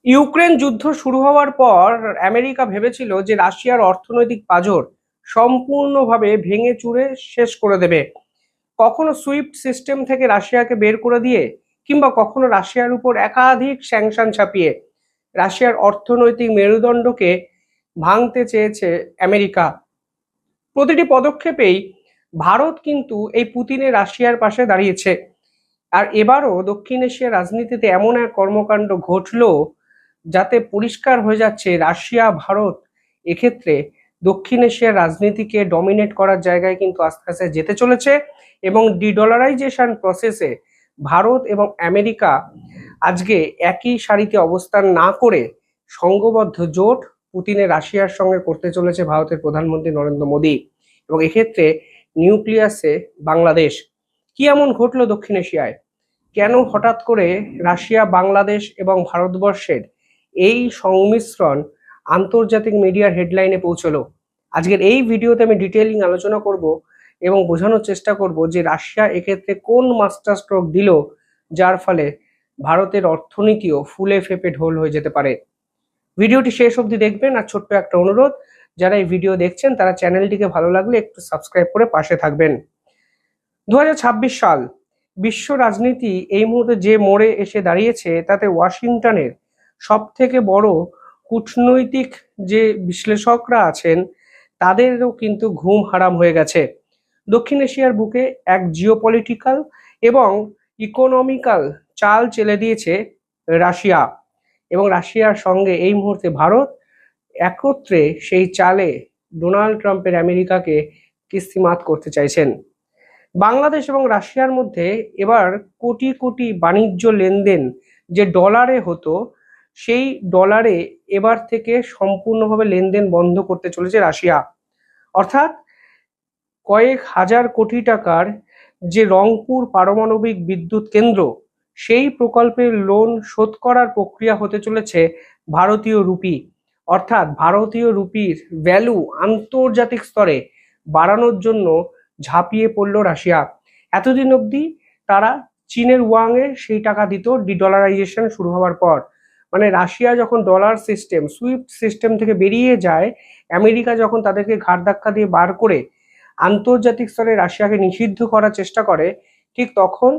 Ukraine যুদ্ধ শুরু হওয়ার পর আমেরিকা ভেবেছিল যে রাশিয়ার অর্থনৈতিক পাঁজর সম্পূর্ণভাবে ভেঙে চুরে শেষ করে দেবে। কখনো সুইফট সিস্টেম থেকে রাশিয়াকে বের করে দিয়ে, কিংবা কখনো রাশিয়ার উপর একাধিক স্যাংশন চাপিয়ে রাশিয়ার অর্থনৈতিক মেরুদণ্ডকে ভাঙতে চেয়েছে আমেরিকা। প্রতিটি পদক্ষেপেই ভারত কিন্তু এই পুতিনের রাশিয়ার পাশে দাঁড়িয়েছে। আর এবারও দক্ষিণ এশিয়ার রাজনীতিতে এমন এক কর্মকাণ্ড ঘটলো যাতে পরিষ্কার হয়ে যাচ্ছে রাশিয়া ভারত এক্ষেত্রে দক্ষিণ এশিয়ার রাজনীতিকে ডমিনেট করার জায়গায় কিন্তু আস্তে আস্তে যেতে চলেছে। এবং ডিডলারাইজেশন প্রসেসে ভারত এবং আমেরিকা আজকে একই সারিতে অবস্থান না করে সংঘবদ্ধ জোট পুতিনের রাশিয়ার সঙ্গে করতে চলেছে ভারতের প্রধানমন্ত্রী নরেন্দ্র মোদী। এবং এক্ষেত্রে নিউক্লিয়াসে বাংলাদেশ। কি এমন ঘটলো দক্ষিণ এশিয়ায়? কেন হঠাৎ করে রাশিয়া, বাংলাদেশ এবং ভারতবর্ষের এই সংমিশ্রণ আন্তর্জাতিক মিডিয়ার হেডলাইনে পৌঁছলো? আজকের এই ভিডিওতে আমি ডিটেইলিং আলোচনা করব এবং বোঝানোর চেষ্টা করব যে রাশিয়া এক্ষেত্রে কোন মাস্টার স্ট্রোক দিল, যার ফলে ভারতের অর্থনীতিও ফুলে ফেপে ঢোল হয়ে যেতে পারে। ভিডিওটি শেষ অবধি দেখবেন। আর ছোট্ট একটা অনুরোধ, যারা এই ভিডিও দেখছেন তারা চ্যানেলটিকে ভালো লাগলে একটু সাবস্ক্রাইব করে পাশে থাকবেন। 2026 সাল, বিশ্ব রাজনীতি এই মুহূর্তে যে মোড়ে এসে দাঁড়িয়েছে তাতে ওয়াশিংটনের সব থেকে বড় কূটনৈতিক যে বিশ্লেষকরা আছেন তাদেরও কিন্তু ঘুম হারাম হয়ে গেছে। দক্ষিণ এশিয়ার বুকে এক জিওপলিটিক্যাল এবং ইকোনমিক্যাল চাল চেলে দিয়েছে রাশিয়া, এবং রাশিয়ার সঙ্গে এই মুহূর্তে ভারত একত্রে সেই চালে ডোনাল্ড ট্রাম্পের আমেরিকাকে কিস্তিমাত করতে চাইছেন। বাংলাদেশ এবং রাশিয়ার মধ্যে এবার কোটি কোটি বাণিজ্য লেনদেন যে ডলারে হতো, সেই ডলারে এবার থেকে সম্পূর্ণভাবে লেনদেন বন্ধ করতে চলেছে রাশিয়া। অর্থাৎ কয়েক হাজার কোটি টাকার যে রংপুর পারমাণবিক বিদ্যুৎ কেন্দ্র, সেই প্রকল্পের লোন শোধ করার প্রক্রিয়া হতে চলেছে ভারতীয় রুপি। অর্থাৎ ভারতীয় রুপির ভ্যালু আন্তর্জাতিক স্তরে বাড়ানোর জন্য ঝাঁপিয়ে পড়ল রাশিয়া। এতদিন অবধি তারা চীনের ওয়াংয়ে সেই টাকা দিত ডিডলারাইজেশন শুরু হওয়ার পর। মানে রাশিয়া যখন ডলার সিস্টেম, সুইফট সিস্টেম থেকে বেরিয়ে যায়, আমেরিকা যখন তাদেরকে ঘাড় ধাক্কা দিয়ে বার করে আন্তর্জাতিক স্তরে রাশিয়াকে নিষিদ্ধ করার চেষ্টা করে, ঠিক তখন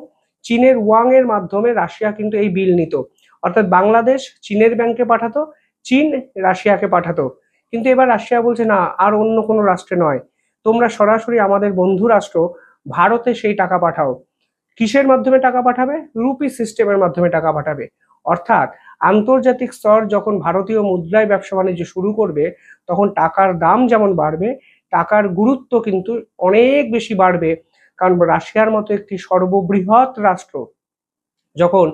চীনের ওয়াং এর মাধ্যমে রাশিয়া কিন্তু এই বিল নিত। অর্থাৎ বাংলাদেশ চীনের ব্যাংকে পাঠাতো, চীন রাশিয়াকে পাঠাতো। কিন্তু এবার রাশিয়া বলছে না, আর অন্য কোনো রাষ্ট্রে নয়, তোমরা সরাসরি আমাদের বন্ধু রাষ্ট্র ভারতে সেই টাকা পাঠাও। কিসের মাধ্যমে টাকা পাঠাবে? রুপি সিস্টেমের মাধ্যমে টাকা পাঠাবে। অর্থাৎ আন্তর্জাতিক স্তর যখন ভারতীয় মুদ্রায় ব্যবসা বাণিজ্য শুরু করবে, তখন টাকার দাম যেমন বাড়বে, টাকার গুরুত্ব কিন্তু অনেক বেশি বাড়বে। কারণ রাশিয়ার মতো একটি সর্ববৃহৎ রাষ্ট্র যখন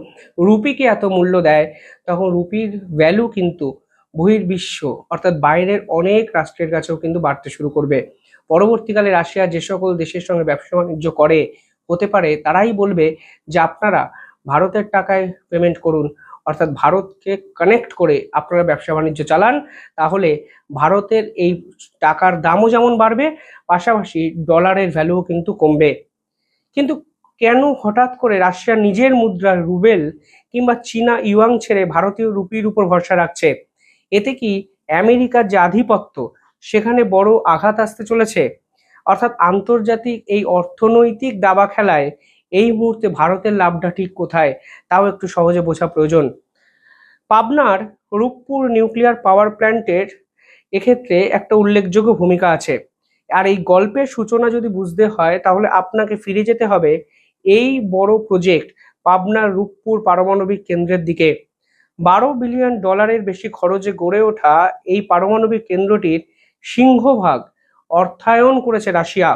রুপিকে এত মূল্য দেয়, তখন রুপির ভ্যালু কিন্তু বহির্বিশ্ব অর্থাৎ বাইরের অনেক রাষ্ট্রের কাছেও কিন্তু বাড়তে শুরু করবে। পরবর্তীকালে রাশিয়া যে সকল দেশের সঙ্গে ব্যবসা বাণিজ্য করে, হতে পারে তারাই বলবে যে আপনারা ভারতের টাকায় পেমেন্ট করুন, অর্থাৎ ভারতকে কানেক্ট করে আপনারা ব্যবসা বাণিজ্য চালান, তাহলে ভারতের এই টাকার দামও যেমন বাড়বে, পাশাপাশি ডলারের ভ্যালুও কিন্তু কমবে। কিন্তু কেন হঠাৎ করে রাশিয়া নিজের মুদ্রা রুবেল কিংবা চীনা ইউয়াং ছেড়ে ভারতীয় রুপির উপর ভরসা রাখছে? এতে কি আমেরিকার যে আধিপত্য সেখানে বড় আঘাত আসতে চলেছে? অর্থাৎ আন্তর্জাতিক এই অর্থনৈতিক দাবা খেলায় এই মুহূর্তে ভারতের লাভটা ঠিক কোথায়, তাও একটু সহজে বোঝা প্রয়োজন। পাবনার রূপপুর নিউক্লিয়ার পাওয়ার প্ল্যান্টের এক্ষেত্রে একটা উল্লেখযোগ্য ভূমিকা আছে। আর এই গল্পের সূচনা যদি বুঝতে হয়, তাহলে আপনাকে ফিরে যেতে হবে এই বড় প্রজেক্ট পাবনার রূপপুর পারমাণবিক কেন্দ্রের দিকে। $12 বিলিয়ন বেশি খরচে গড়ে ওঠা এই পারমাণবিক কেন্দ্রটির সিংহভাগ অর্থায়ন করেছে রাশিয়া।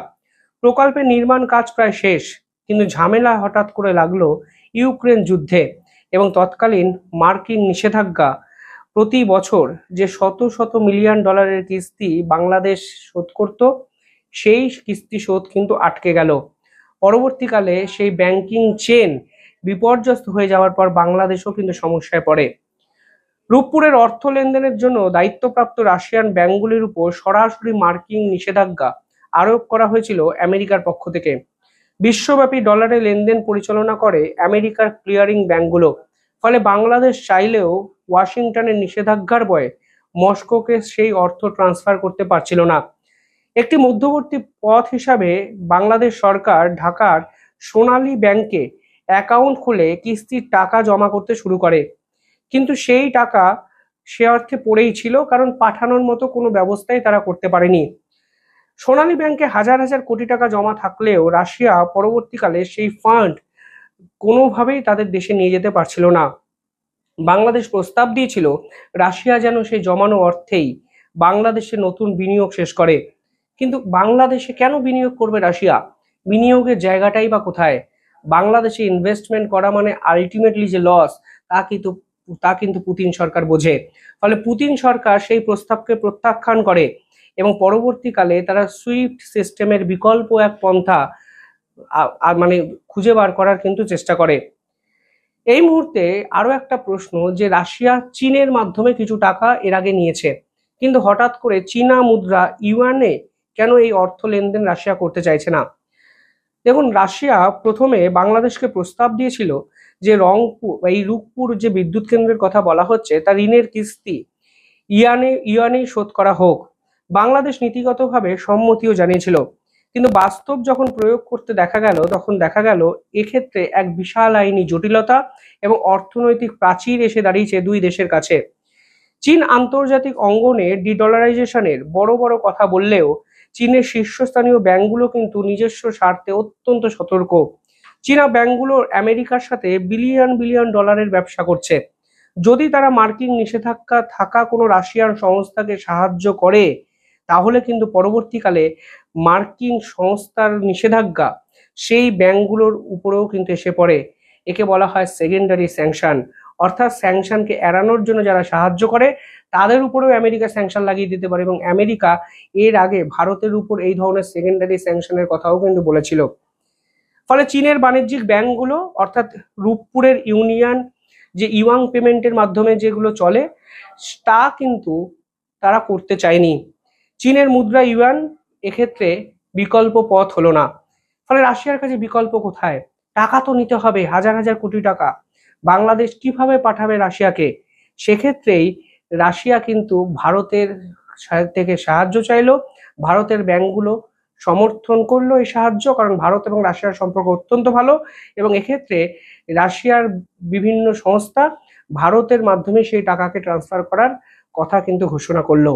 প্রকল্পের নির্মাণ কাজ প্রায় শেষ, কিন্তু ঝামেলা হঠাৎ করে লাগলো ইউক্রেন যুদ্ধে। এবং তৎকালীন মার্কিন নিষেধাজ্ঞা প্রতি বছর যে শত শত মিলিয়ন ডলারের কিস্তি বাংলাদেশ শোধ করত, সেই কিস্তি শোধ কিন্তু আটকে গেল। পরবর্তীকালে সেই ব্যাংকিং চেন বিপর্যস্ত হয়ে যাওয়ার পর বাংলাদেশও কিন্তু সমস্যায় পড়ে। রূপপুরের অর্থ লেনদেনের জন্য দায়িত্বপ্রাপ্ত রাশিয়ান ব্যাংকগুলির উপর সরাসরি মার্কিন নিষেধাজ্ঞা আরোপ করা হয়েছিল আমেরিকার পক্ষ থেকে। বিশ্বব্যাপী ডলারে লেনদেন পরিচালনা করে আমেরিকার ক্লিয়ারিং ব্যাংকগুলো। ফলে বাংলাদেশ চাইলেও ওয়াশিংটনের নিষেধাজ্ঞার ভয়ে মস্কোকে সেই অর্থ ট্রান্সফার করতে পারছিল না। একটি মধ্যবর্তী পথ হিসাবে বাংলাদেশ সরকার ঢাকার সোনালী ব্যাংকে অ্যাকাউন্ট খুলে কিস্তির টাকা জমা করতে শুরু করে, কিন্তু সেই টাকা সে অর্থে পড়েই ছিল, কারণ পাঠানোর মতো কোনো ব্যবস্থাই তারা করতে পারেনি। সোনালী ব্যাংকে হাজার হাজার কোটি টাকা জমা থাকলেও রাশিয়া পরবর্তীকালে সেই ফান্ড কোনোভাবেই তাদের দেশে নিয়ে যেতে পারছিল না। বাংলাদেশ প্রস্তাব দিয়েছিল রাশিয়া যেন সেই জমানো অর্থেই বাংলাদেশে নতুন বিনিয়োগ শেষ করে, কিন্তু বাংলাদেশে কেন বিনিয়োগ করবে রাশিয়া? বিনিয়োগের জায়গাটাই বা কোথায়? বাংলাদেশে ইনভেস্টমেন্ট করা মানে আলটিমেটলি যে লস, তা কিন্তু পুতিন সরকার বোঝে। ফলে পুতিন সরকার সেই প্রস্তাবকে প্রত্যাখ্যান করে এবং পরবর্তীকালে তারা সুইফট সিস্টেমের বিকল্প এক পন্থা মানে খুঁজে বার করার কিন্তু চেষ্টা করে। এই মুহূর্তে আরো একটা প্রশ্ন, যে রাশিয়া চীনের মাধ্যমে কিছু টাকা এর আগে নিয়েছে, কিন্তু হঠাৎ করে চীনা মুদ্রা ইউয়ানে কেন এই অর্থ লেনদেন রাশিয়া করতে চাইছে না? দেখুন, রাশিয়া প্রথমে বাংলাদেশকে প্রস্তাব দিয়েছিল যে রূপপুর যে বিদ্যুৎ কেন্দ্রের কথা বলা হচ্ছে তার ঋণের কিস্তি ইউয়ানেই শোধ করা হোক। বাংলাদেশ নীতিগতভাবে সম্মতিও জানিয়েছিল, কিন্তু বাস্তব যখন প্রয়োগ করতে তখন দেখা গেল এক্ষেত্রে এক বিশাল আইনি জটিলতা এবং অর্থনৈতিক প্রাচীর এসে দাঁড়িয়েছে দুই দেশের কাছে। চীন আন্তর্জাতিক অঙ্গনে ডিডলারাইজেশনের বড় বড় কথা বললেও চীনের শীর্ষস্থানীয় ব্যাংকগুলো কিন্তু নিজস্ব স্বার্থে অত্যন্ত সতর্ক। চীনা ব্যাংকগুলো আমেরিকার সাথে বিলিয়ন বিলিয়ন ডলারের ব্যবসা করছে। যদি তারা মার্কিন নিষেধাজ্ঞা থাকা কোনো রাশিয়ান সংস্থাকে সাহায্য করে, তাহলে কিন্তু পরবর্তীকালে মার্কিন সংস্থার নিষেধাজ্ঞা সেই ব্যাংকগুলোর উপরেও কিন্তু এসে পড়ে। একে বলা হয় সেকেন্ডারি স্যাংশন, অর্থাৎ স্যাংশনকে এড়ানোর জন্য যারা সাহায্য করে তাদের উপরেও আমেরিকা স্যাংশন লাগিয়ে দিতে পারে, এবং আমেরিকা এর আগে ভারতের উপর এই ধরনের সেকেন্ডারি স্যাংশনের কথাও কিন্তু বলেছিল। ফলে চীনের বাণিজ্যিক ব্যাংকগুলো অর্থাৎ রূপপুরের ইউনিয়ন যে ইউয়াং পেমেন্টের মাধ্যমে যেগুলো চলে তা কিন্তু তারা করতে চায়নি। চীনের মুদ্রা ইউয়ান এক্ষেত্রে বিকল্প পথ হলো না। ফলে রাশিয়ার কাছে বিকল্প কোথায়? টাকা তো নিতে হবে হাজার হাজার কোটি টাকা। বাংলাদেশ কিভাবে পাঠাবে রাশিয়াকে? সেক্ষেত্রেই রাশিয়া কিন্তু ভারতের থেকে সাহায্য চাইলো। ভারতের ব্যাংকগুলো সমর্থন করলো এই সাহায্য, কারণ ভারত এবং রাশিয়ার সম্পর্ক অত্যন্ত ভালো, এবং এক্ষেত্রে রাশিয়ার বিভিন্ন সংস্থা ভারতের মাধ্যমে সেই টাকাকে ট্রান্সফার করার কথা কিন্তু ঘোষণা করলো।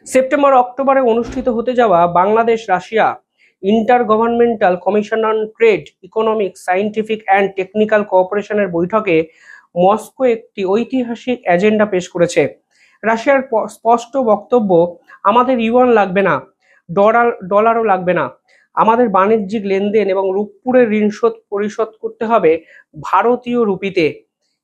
সেপ্টেম্বর অক্টোবরে অনুষ্ঠিত হতে যাওয়া Bangladesh Russia intergovernmental commission on trade, economic, scientific and technical কোঅপারেশনের বৈঠকে মস্কো একটি ঐতিহাসিক এজেন্ডা পেশ করেছে। রাশিয়ার স্পষ্ট বক্তব্য, আমাদের ইউয়ান লাগবে না, ডলারও লাগবে না, আমাদের বাণিজ্যিক লেনদেন এবং রূপপুরের ঋণ পরিশোধ করতে হবে ভারতীয় রুপিতে।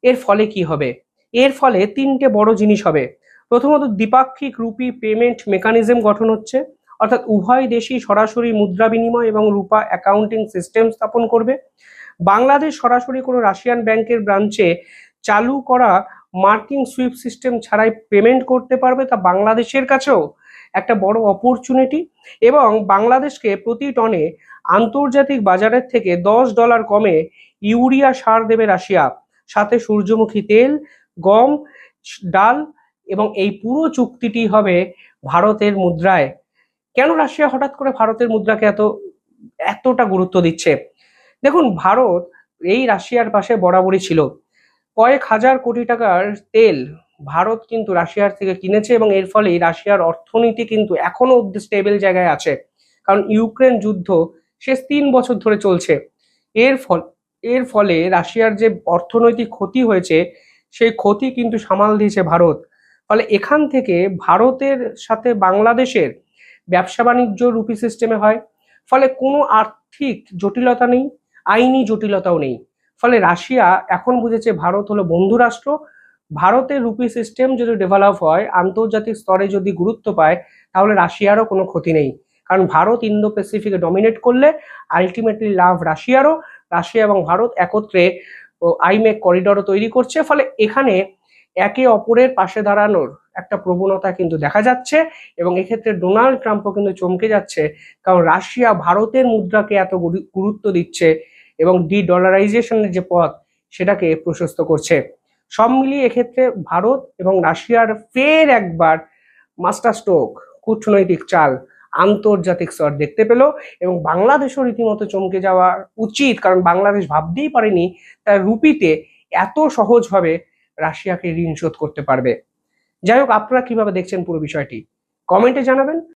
এর ফলে কি হবে? এর ফলে তিনটে বড় জিনিস হবে। প্রথমত, দ্বিপাক্ষিক রুপি পেমেন্ট মেকানিজম গঠন হচ্ছে, অর্থাৎ উভয় দেশই সরাসরি মুদ্রা বিনিময় এবং রূপা অ্যাকাউন্টিং সিস্টেম স্থাপন করবে। বাংলাদেশ সরাসরি কোনো রাশিয়ান ব্যাংকের ব্রাঞ্চে চালু করা মার্কিন সুইফট সিস্টেম ছাড়াই পেমেন্ট করতে পারবে, তা বাংলাদেশের কাছেও একটা বড় অপরচুনিটি। এবং বাংলাদেশকে প্রতি টনে আন্তর্জাতিক বাজারের থেকে $10 কমে ইউরিয়া সার দেবে রাশিয়া, সাথে সূর্যমুখী তেল, গম, ডাল, এবং এই পুরো চুক্তিটি হবে ভারতের মুদ্রায়। কেন রাশিয়া হঠাৎ করে ভারতের মুদ্রাকে এতটা গুরুত্ব দিচ্ছে? দেখুন, ভারত এই রাশিয়ার পাশে বরাবরই ছিল। কয়েক হাজার কোটি টাকার তেল ভারত কিন্তু রাশিয়ার থেকে কিনেছে, এবং এর ফলে রাশিয়ার অর্থনীতি কিন্তু এখনো অব্দি স্টেবল জায়গায় আছে, কারণ ইউক্রেন যুদ্ধ শেষ 3 বছর ধরে চলছে। এর ফলে রাশিয়ার যে অর্থনৈতিক ক্ষতি হয়েছে সেই ক্ষতি কিন্তু সামাল দিয়েছে ভারত। ফলে এখান থেকে ভারতের সাথে বাংলাদেশের ব্যবসা বাণিজ্য রুপি সিস্টেমে হয়, ফলে কোনো আর্থিক জটিলতা নেই, আইনি জটিলতাও নেই। ফলে রাশিয়া এখন বুঝেছে ভারত হলো বন্ধু রাষ্ট্র। ভারতের রুপি সিস্টেম যদি ডেভেলপ হয়, আন্তর্জাতিক স্তরে যদি গুরুত্ব পায়, তাহলে রাশিয়ারও কোনো ক্ষতি নেই, কারণ ভারত ইন্দো প্যাসিফিকে ডমিনেট করলে আলটিমেটলি লাভ রাশিয়ারও। রাশিয়া এবং ভারত একত্রে আইমেক করিডরও তৈরি করছে। ফলে এখানে একে অপরের পাশে দাঁড়ানোর একটা প্রবণতা কিন্তু দেখা যাচ্ছে, এবং এক্ষেত্রে ডোনাল্ড ট্রাম্পও কিন্তু চমকে যাচ্ছে, কারণ রাশিয়া ভারতের মুদ্রাকে এত গুরুত্ব দিচ্ছে এবং ডলারাইজেশনের যে পথ সেটাকে প্রশস্ত করছে। সব মিলিয়ে এক্ষেত্রে ভারত এবং রাশিয়ার ফের একবার মাস্টার স্ট্রোক কূটনৈতিক চাল আন্তর্জাতিক স্তর দেখতে পেল, এবং বাংলাদেশও রীতিমতো চমকে যাওয়া উচিত, কারণ বাংলাদেশ ভাবতেই পারেনি তার রুপিতে এত সহজভাবে রাশিয়াকে ঋণ শোধ করতে পারবে। যাই হোক, আপনারা কিভাবে দেখছেন পুরো বিষয়টি কমেন্টে জানাবেন।